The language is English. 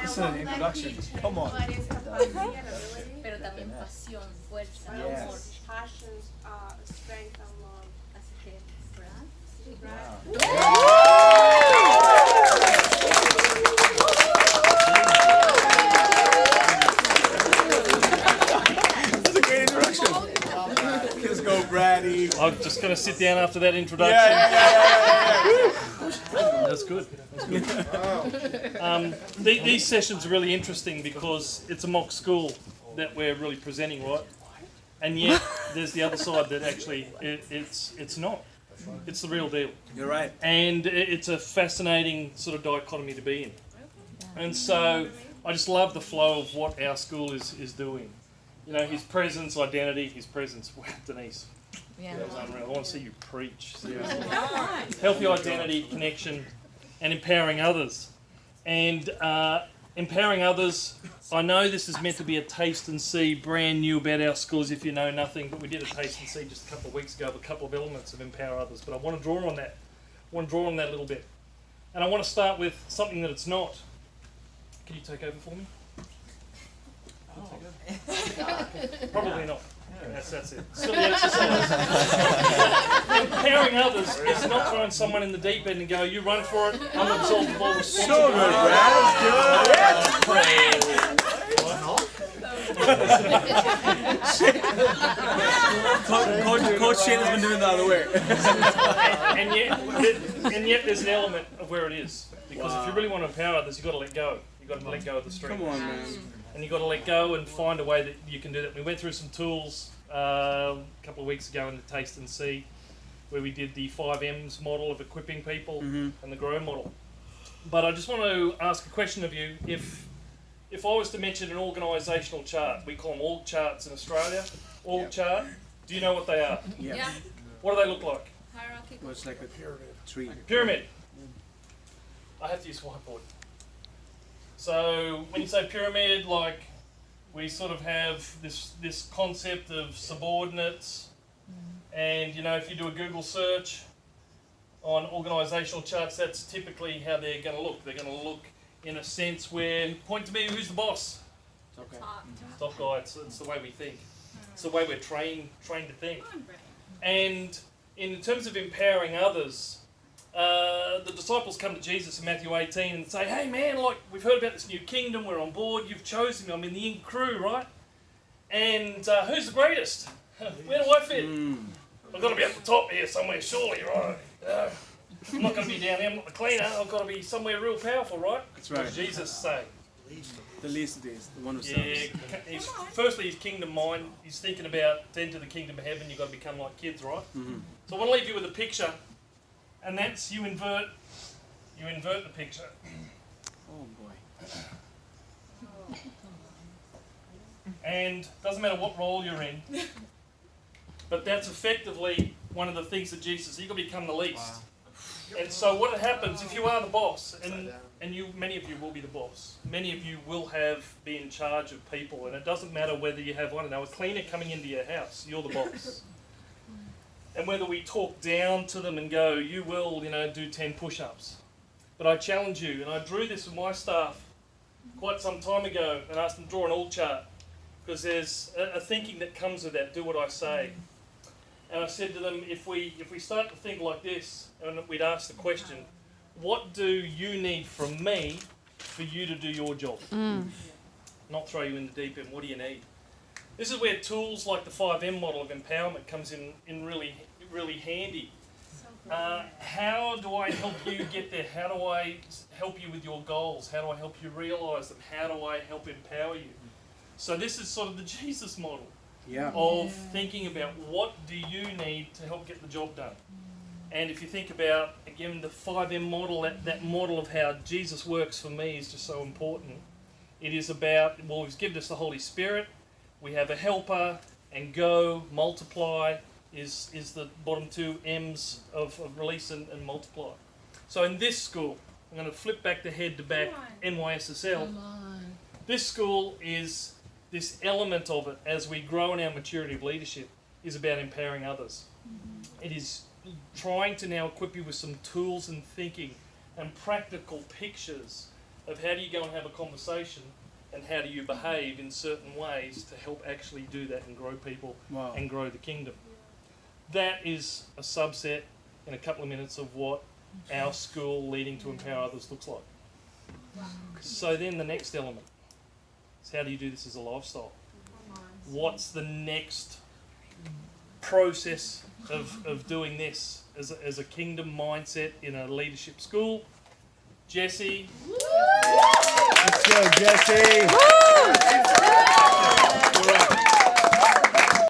It's an introduction. Come on. Pero también pasión, fuerza, amor. Passions, strength and love. Así que, ¿verdad? That's a great introduction. Let's go, Brady. I'm just going to sit down after that introduction. Yeah. That's good. These sessions are really interesting because it's a mock school that we're really presenting, right? And yet there's the other side that actually it's not. It's the real deal. You're right. And it's a fascinating sort of dichotomy to be in. And so I just love the flow of what our school is doing. You know, his presence, identity, his presence. Wow, Denise. Yeah. That was unreal. I want to see you preach. Seriously. Healthy identity, connection, and empowering others. And empowering others, I know this is meant to be a taste and see, brand new about our schools if you know nothing, but we did a taste and see just a couple of weeks ago of a couple of elements of empower others. But I want to draw on that. I want to draw on that a little bit. And I want to start with something that it's not. Can you take over for me? Probably not. That's it. Silly exercise. Empowering others is not throwing someone in the deep end and go, you run for it, I'm absolved of all So good, responsibility. Coach Shane has been doing the other way. and yet there's an element of where it is. Because if you really want to empower others, you've got to let go. You've got to let go of the strength. Come on, man. And you've got to let go and find a way that you can do that. We went through some tools a couple of weeks ago in the Taste and See, where we did the 5Ms model of equipping people and the Grow model. But I just want to ask a question of you. If I was to mention an organisational chart, we call them org charts in Australia, org chart, do you know what they are? Yeah. What do they look like? Hierarchy. Well, it's like a tree. Pyramid. I have to use whiteboard. So when you say pyramid, like we sort of have this concept of subordinates, and you know if you do a Google search on organisational charts, that's typically how they're going to look. They're going to look in a sense where, point to me, who's the boss? Okay. Top guy. It's the way we think. It's the way we're trained to think. And in terms of empowering others, the disciples come to Jesus in Matthew 18 and say, hey man, like we've heard about this new kingdom, we're on board, you've chosen me, I'm in the in crew, right? And who's the greatest? Where do I fit? I've got to be at the top here somewhere, surely, right? I'm not going to be down here, I'm not the cleaner, I've got to be somewhere real powerful, right? That's right. What does Jesus say? The least of these, the one who Yeah, firstly his kingdom mind, he's thinking about to enter the kingdom of heaven, you've got to become like kids, right? So I want to leave you with a picture. And that's you invert the picture. Oh boy. And doesn't matter what role you're in, but that's effectively one of the things that Jesus, you've got to become the least. And so what happens if you are the boss, and many of you will be the boss. Many of you will be in charge of people, and it doesn't matter whether you have, I don't know, a cleaner coming into your house, you're the boss. And whether we talk down to them and go, you will, do 10 push-ups. But I challenge you, and I drew this with my staff quite some time ago and asked them to draw an org chart, because there's a thinking that comes with that, do what I say. And I said to them, if we start to think like this, and we'd ask the question, what do you need from me for you to do your job? Not throw you in the deep end, what do you need? This is where tools like the 5M model of empowerment comes in really, really handy. How do I help you get there? How do I help you with your goals? How do I help you realise them? How do I help empower you? So this is sort of the Jesus model of thinking about what do you need to help get the job done. And if you think about, again, the 5M model, that model of how Jesus works for me is just so important. It is about, well, he's given us the Holy Spirit. We have a helper, and go, multiply is the bottom two M's of release and multiply. So in this school, I'm going to flip back the head to back, NYSSL. This school is, this element of it, as we grow in our maturity of leadership, is about empowering others. It is trying to now equip you with some tools and thinking and practical pictures of how do you go and have a conversation and how do you behave in certain ways to help actually do that and grow people and grow the kingdom. That is a subset in a couple of minutes of what our school Leading to Empower Others looks like. So then the next element is how do you do this as a lifestyle? What's the next process of doing this as a kingdom mindset in a leadership school? Jesse. Let's go, Jesse.